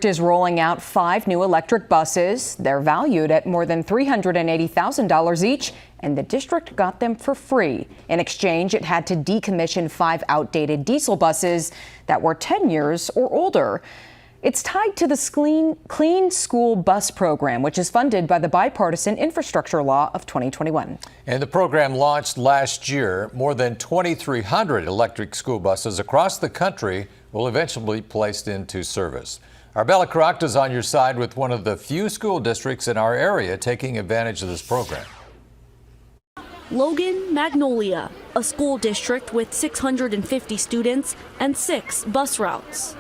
Is rolling out 5 new electric buses. They're valued at more than $380,000 each, and the district got them for free. In exchange, it had to decommission 5 outdated diesel buses that were 10 years or older. It's tied to the Clean School Bus Program, which is funded by the bipartisan infrastructure law of 2021. And the program launched last year. More than 2,300 electric school buses across the country will eventually be placed into service. Our Bella Caracta is on your side with one of the few school districts in our area taking advantage of this program. Logan-Magnolia, a school district with 650 students and 6 bus routes.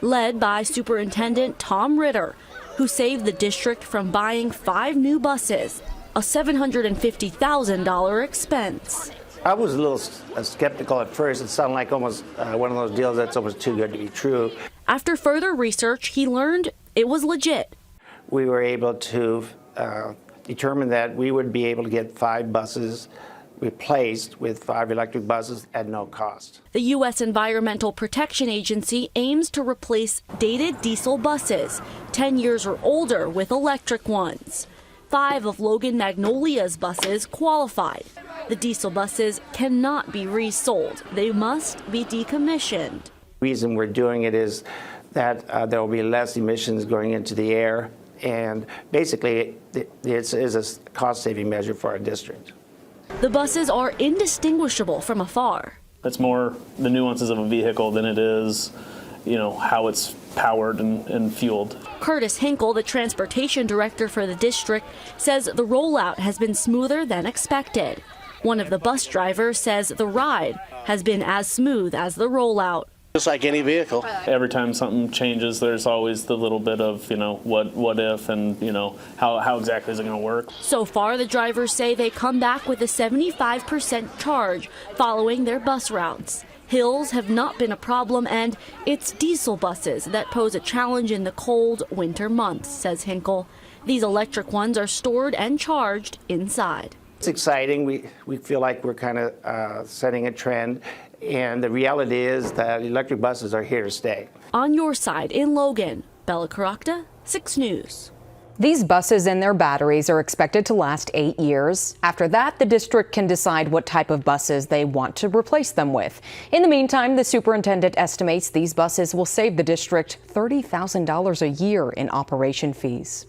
Led by Superintendent Tom Ritter, who saved the district from buying 5 new buses, a $750,000 expense. I was a little skeptical at first. It sounded like almost one of those deals that's almost too good to be true. After further research, he learned it was legit. We were able to determine that we would be able to get 5 buses replaced with 5 electric buses at no cost. The U.S. Environmental Protection Agency aims to replace dated diesel buses, 10 years or older, with electric ones. 5 of Logan-Magnolia's buses qualified. The diesel buses cannot be resold. They must be decommissioned. The reason we're doing it is that there will be less emissions going into the air, and basically it is a cost-saving measure for our district. The buses are indistinguishable from afar. It's more the nuances of a vehicle than it is, how it's powered and fueled. Curtis Hinkle, the transportation director for the district, says the rollout has been smoother than expected. One of the bus drivers says the ride has been as smooth as the rollout. Just like any vehicle. Every time something changes, there's always the little bit of, what if, and, how exactly is it going to work. So far, the drivers say they come back with a 75% charge following their bus routes. Hills have not been a problem, and it's diesel buses that pose a challenge in the cold winter months, says Hinkle. These electric ones are stored and charged inside. It's exciting. We feel like we're kind of setting a trend. And the reality is that electric buses are here to stay. On your side in Logan, Bella Caracta, 6 News. These buses and their batteries are expected to last 8 years. After that, the district can decide what type of buses they want to replace them with. In the meantime, the superintendent estimates these buses will save the district $30,000 a year in operation fees.